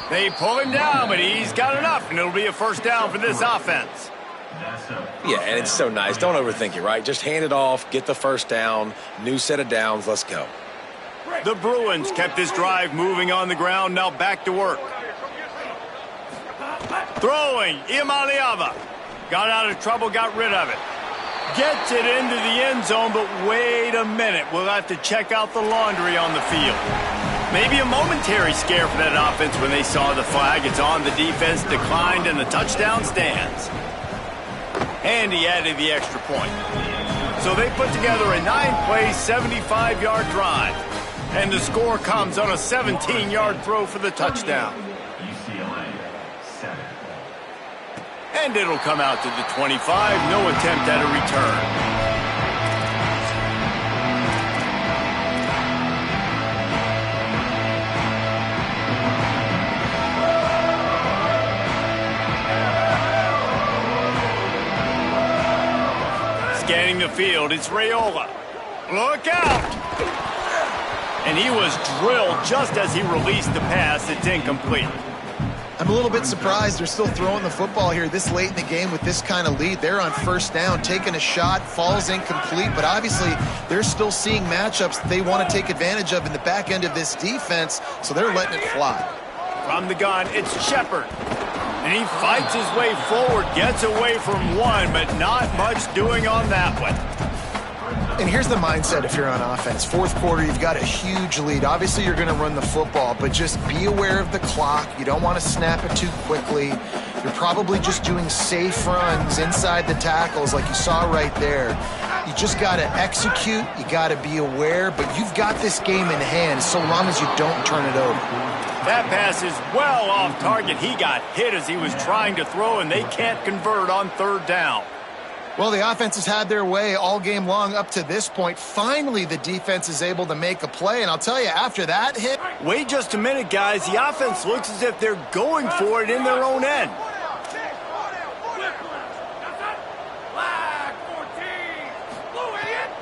They pull him down, but he's got enough, and it'll be a first down for this offense. Yeah, and it's so nice. Don't overthink it, right? Just hand it off, get the first down, new set of downs, let's go. The Bruins kept this drive moving on the ground, now back to work. Throwing, Iamaleava. Got out of trouble, got rid of it. Gets it into the end zone, but wait a minute. We'll have to check out the laundry on the field. Maybe a momentary scare for that offense when they saw the flag. It's on, the defense declined, and the touchdown stands. And he added the extra point. So they put together a 9-play, 75-yard drive. And the score comes on a 17-yard throw for the touchdown. And it'll come out to the 25. No attempt at a return. Scanning the field, it's Raiola. Look out! And he was drilled just as he released the pass. It's incomplete. I'm a little bit surprised they're still throwing the football here this late in the game with this kind of lead. They're on first down, taking a shot, falls incomplete, but obviously they're still seeing matchups that they want to take advantage of in the back end of this defense, so they're letting it fly. From the gun, it's Shepard. And he fights his way forward, gets away from one, but not much doing on that one. And here's the mindset if you're on offense. Fourth quarter, you've got a huge lead. Obviously, you're going to run the football, but just be aware of the clock. You don't want to snap it too quickly. You're probably just doing safe runs inside the tackles like you saw right there. You just got to execute. You got to be aware, but you've got this game in hand so long as you don't turn it over. That pass is well off target. He got hit as he was trying to throw, and they can't convert on third down. Well, the offense has had their way all game long up to this point. Finally, the defense is able to make a play, and I'll tell you, after that hit... Wait just a minute, guys. The offense looks as if they're going for it in their own end.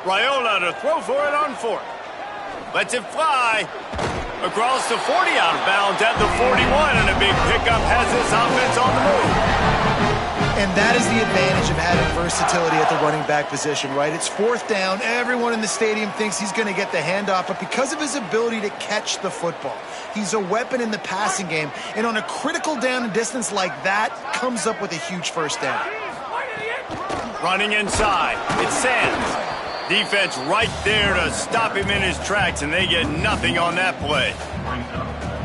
Raiola to throw for it on 4th. Lets it fly. Across the 40, out of bounds at the 41, and a big pickup has this offense on the move. And that is the advantage of having versatility at the running back position, right? It's 4th down. Everyone in the stadium thinks he's going to get the handoff, but because of his ability to catch the football, he's a weapon in the passing game. And on a critical down and distance like that, comes up with a huge first down. Running inside, it's Sands. Defense right there to stop him in his tracks, and they get nothing on that play.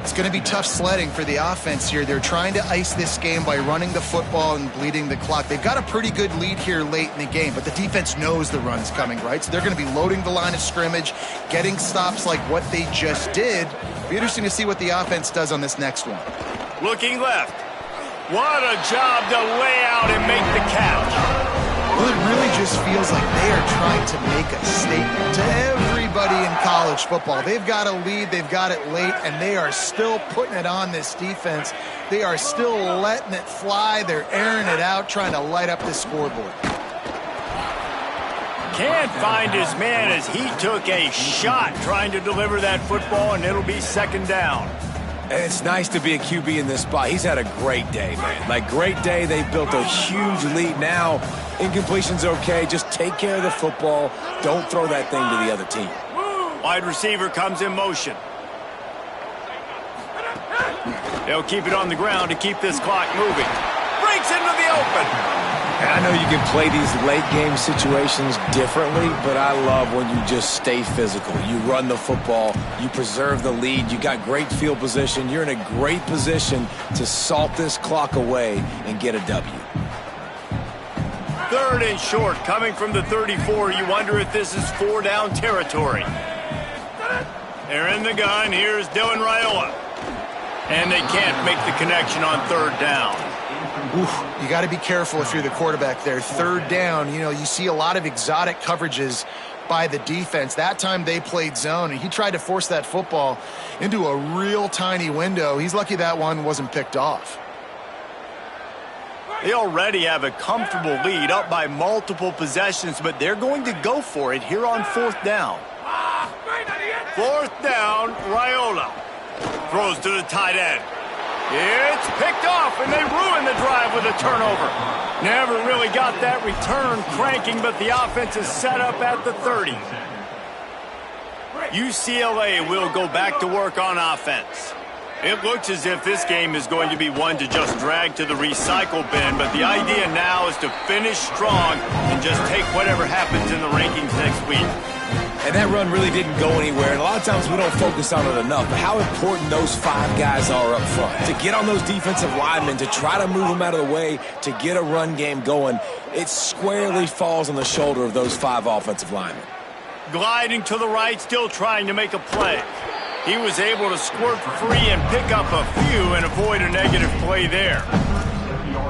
It's going to be tough sledding for the offense here. They're trying to ice this game by running the football and bleeding the clock. They've got a pretty good lead here late in the game, but the defense knows the run's coming, right? So they're going to be loading the line of scrimmage, getting stops like what they just did. It'll be interesting to see what the offense does on this next one. Looking left. What a job to lay out and make the catch. Well, it really just feels like they are trying to make a statement to everybody in college football. They've got a lead, they've got it late, and they are still putting it on this defense. They are still letting it fly. They're airing it out, trying to light up this scoreboard. Can't find his man as he took a shot trying to deliver that football, and it'll be 2nd down. It's nice to be a QB in this spot. He's had a great day, man. Like, great day. They built a huge lead. Now, incompletion's okay. Just take care of the football. Don't throw that thing to the other team. Wide receiver comes in motion. They'll keep it on the ground to keep this clock moving. Breaks into the open. And I know you can play these late-game situations differently, but I love when you just stay physical. You run the football, you preserve the lead, you got great field position, you're in a great position to salt this clock away and get a W. 3rd and short, coming from the 34. You wonder if this is 4-down territory. They're in the gun. Here's Dylan Raiola. And they can't make the connection on 3rd down. Oof, you got to be careful if you're the quarterback there. 3rd down, you know, you see a lot of exotic coverages by the defense. That time they played zone, and he tried to force that football into a real tiny window. He's lucky that one wasn't picked off. They already have a comfortable lead, up by multiple possessions, but they're going to go for it here on 4th down. 4th down, Raiola. Throws to the tight end. It's picked off, and they ruin the drive with a turnover. Never really got that return cranking, but the offense is set up at the 30. UCLA will go back to work on offense. It looks as if this game is going to be one to just drag to the recycle bin, but the idea now is to finish strong and just take whatever happens in the rankings next week. And that run really didn't go anywhere, and a lot of times we don't focus on it enough, but how important those 5 guys are up front. To get on those defensive linemen, to try to move them out of the way, to get a run game going, it squarely falls on the shoulder of those 5 offensive linemen. Gliding to the right, still trying to make a play. He was able to squirt free and pick up a few and avoid a negative play there.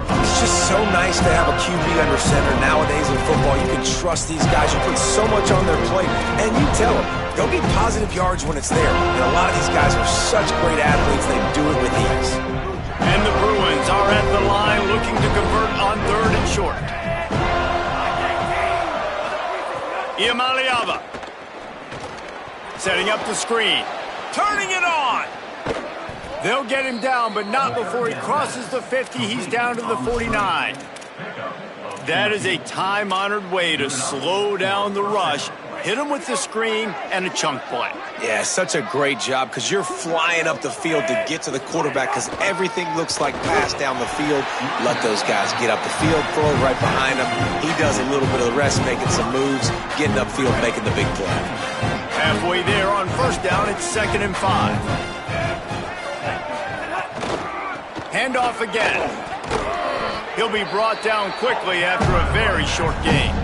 It's just so nice to have a QB under center. Nowadays in football, you can trust these guys. You put so much on their plate, and you tell them, go get positive yards when it's there. And a lot of these guys are such great athletes, they do it with ease. And the Bruins are at the line looking to convert on 3rd and short. Iamaleava setting up the screen. Turning it on. They'll get him down, but not before he crosses the 50. He's down to the 49. That is a time-honored way to slow down the rush, hit him with the screen, and a chunk play. Yeah, such a great job because you're flying up the field to get to the quarterback because everything looks like pass down the field. Let those guys get up the field, throw it right behind him. He does a little bit of the rest, making some moves, getting upfield, making the big play. Halfway there on 1st down, it's 2nd and 5. Handoff again. He'll be brought down quickly after a very short game.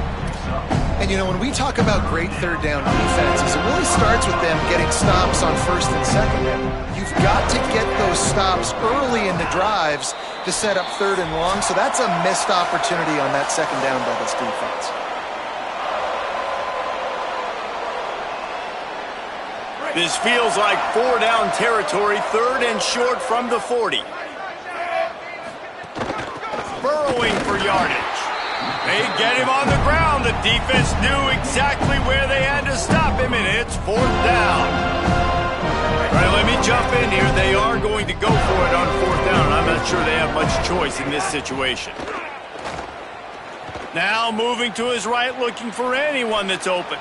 And, you know, when we talk about great 3rd down defenses, it really starts with them getting stops on 1st and 2nd. You've got to get those stops early in the drives to set up 3rd and long, so that's a missed opportunity on that 2nd down by this defense. This feels like 4-down territory, 3rd and short from the 40. Burrowing for yardage. They get him on the ground. The defense knew exactly where they had to stop him, and it's 4th down. All right, let me jump in here. They are going to go for it on 4th down. I'm not sure they have much choice in this situation. Now moving to his right, looking for anyone that's open.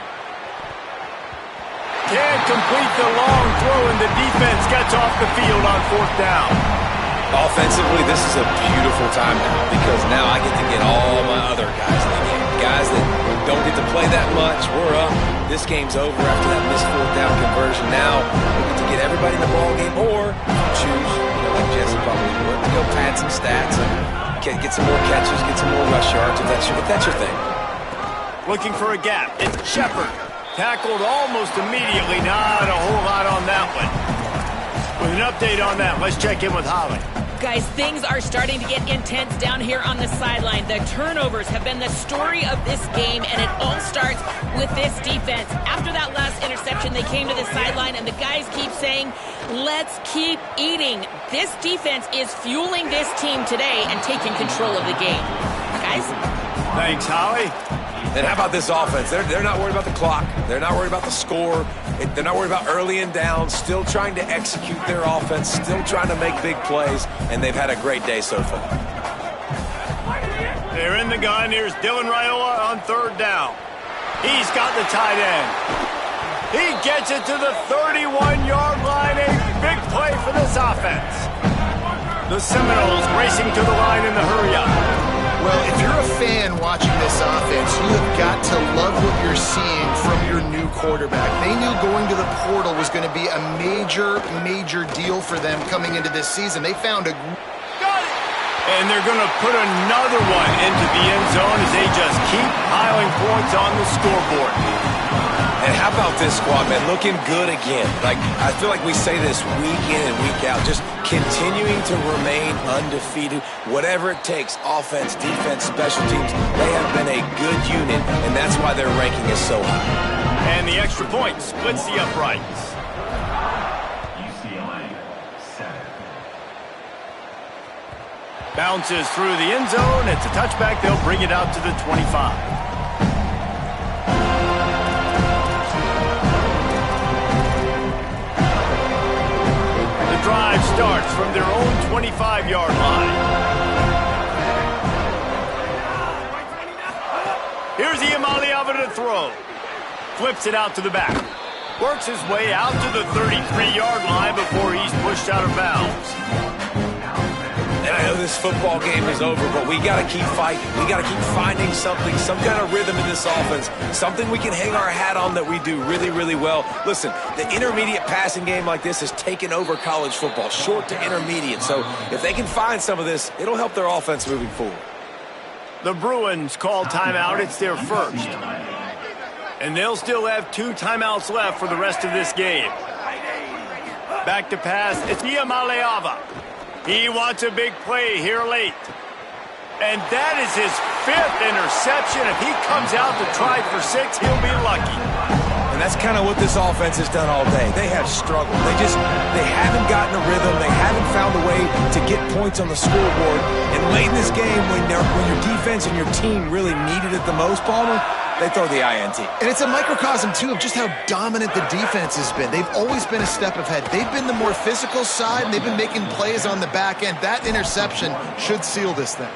Can't complete the long throw, and the defense gets off the field on 4th down. Offensively, this is a beautiful time now because now I get to get all my other guys in the game. Guys that don't get to play that much, we're up. This game's over after that missed 4th down conversion. Now we get to get everybody in the ball game, or choose, like Jesse probably would, to go pad some stats and get some more catches, get some more rush yards if that's your thing. Looking for a gap. It's Shepard. Tackled almost immediately. Not a whole lot on that one. With an update on that, let's check in with Holly. Guys, things are starting to get intense down here on the sideline. The turnovers have been the story of this game, and it all starts with this defense. After that last interception, they came to the sideline, and the guys keep saying, let's keep eating. This defense is fueling this team today and taking control of the game. Guys? Thanks, Holly. And how about this offense? They're not worried about the clock. They're not worried about the score. They're not worried about early and down. Still trying to execute their offense. Still trying to make big plays. And they've had a great day so far. They're in the gun. Here's Dylan Raiola on 3rd down. He's got the tight end. He gets it to the 31-yard line. A big play for this offense. The Seminoles racing to the line in the hurry-up. Well, if you're a fan watching this offense, you have got to love what you're seeing from your new quarterback. They knew going to the portal was going to be a major, major deal for them coming into this season. They found a... Got it! And they're going to put another one into the end zone as they just keep piling points on the scoreboard. And how about this squad, man? Looking good again. I feel like we say this week in and week out, just continuing to remain undefeated. Whatever it takes, offense, defense, special teams, they have been a good unit, and that's why their ranking is so high. And the extra point splits the uprights. UCLA, 7. Bounces through the end zone. It's a touchback. They'll bring it out to the 25. Drive starts from their own 25-yard line. Here's Iamaleava to throw. Flips it out to the back. Works his way out to the 33-yard line before he's pushed out of bounds. And I know this football game is over, but we got to keep fighting. We got to keep finding something, some kind of rhythm in this offense, something we can hang our hat on that we do really, really well. Listen, the intermediate passing game like this has taken over college football, short to intermediate. So if they can find some of this, it'll help their offense moving forward. The Bruins call timeout. It's their first. And they'll still have 2 timeouts left for the rest of this game. Back to pass. It's Iamaleava. He wants a big play here late. And that is his 5th interception. If he comes out to try for 6, he'll be lucky. And that's kind of what this offense has done all day. They have struggled. They haven't gotten a rhythm. They haven't found a way to get points on the scoreboard. And late in this game, when your defense and your team really needed it the most, Palmer, they throw the INT. And it's a microcosm, too, of just how dominant the defense has been. They've always been a step ahead. They've been the more physical side, and they've been making plays on the back end. That interception should seal this thing.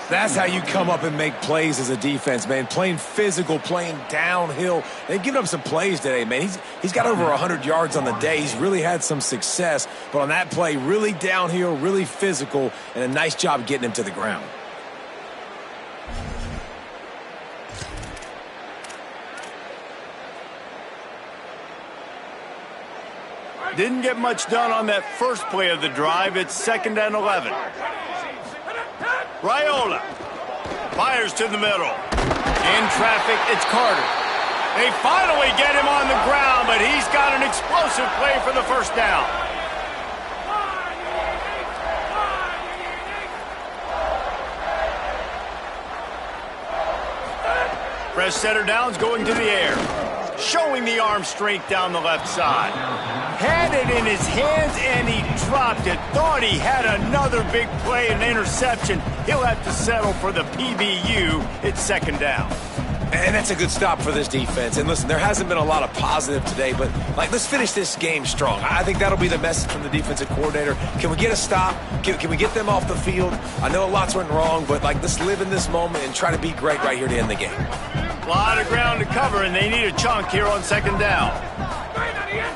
That's how you come up and make plays as a defense, man. Playing physical, playing downhill. They've given up some plays today, man. He's got over 100 yards on the day. He's really had some success. But on that play, really downhill, really physical, and a nice job getting him to the ground. Didn't get much done on that first play of the drive. It's 2nd and 11. Raiola fires to the middle. In traffic, it's Carter. They finally get him on the ground, but he's got an explosive play for the first down. Fresh setter downs going to the air. showing the arm strength down the left side. Had it in his hands, and he dropped it. Thought he had another big play and interception. He'll have to settle for the PBU. It's second down. And that's a good stop for this defense. And listen, there hasn't been a lot of positive today, but let's finish this game strong. I think that'll be the message from the defensive coordinator. Can we get a stop? Can we get them off the field? I know lots went wrong, but let's live in this moment and try to be great right here to end the game. A lot of ground to cover, and they need a chunk here on second down.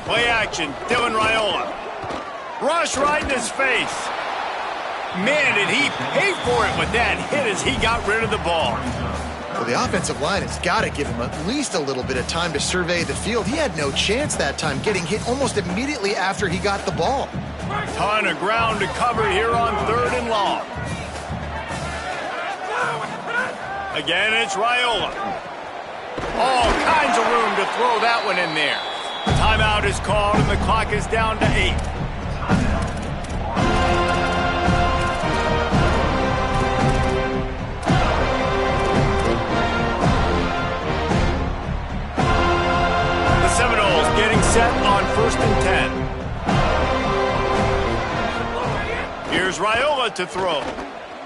Play action, Dylan Raiola. Rush right in his face. Man, did he pay for it with that hit as he got rid of the ball. Well, the offensive line has got to give him at least a little bit of time to survey the field. He had no chance that time, getting hit almost immediately after he got the ball. Ton of ground to cover here on third and long. Again, it's Raiola. All kinds of room to throw that one in there. Timeout is called, and the clock is down to 8. Seminoles getting set on 1st and 10. Here's Raiola to throw.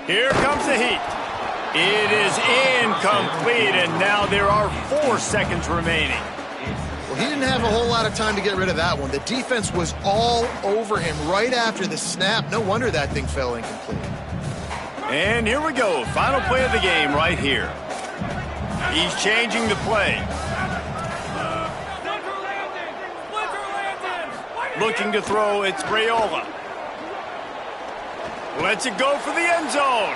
Here comes the heat. It is incomplete, and now there are 4 seconds remaining. Well, he didn't have a whole lot of time to get rid of that one. The defense was all over him right after the snap. No wonder that thing fell incomplete. And here we go. Final play of the game right here. He's changing the play. Looking to throw, it's Raiola. Lets it go for the end zone.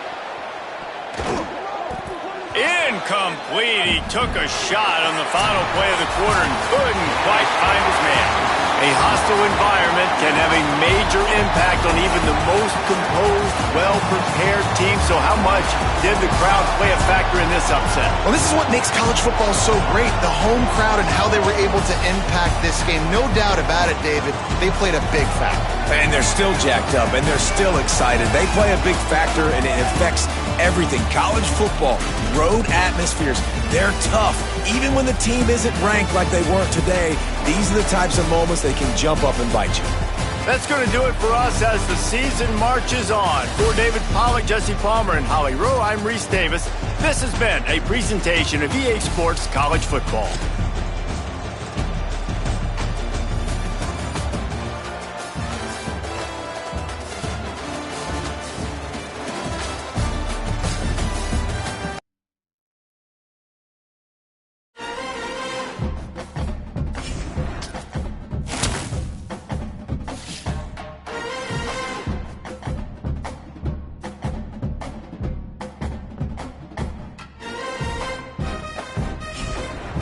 Incomplete. He took a shot on the final play of the quarter and couldn't quite find his man. A hostile environment can have a major impact on even the most composed, well-prepared team. So how much did the crowd play a factor in this upset? Well, this is what makes college football so great, the home crowd and how they were able to impact this game. No doubt about it, David. They played a big factor. And they're still jacked up, and they're still excited. They play a big factor, and it affects everything. College football, road atmospheres, they're tough. Even when the team isn't ranked like they weren't today, these are the types of moments they can jump up and bite you. That's going to do it for us as the season marches on. For David Pollack, Jesse Palmer, and Holly Rowe, I'm Reese Davis. This has been a presentation of EA Sports College Football.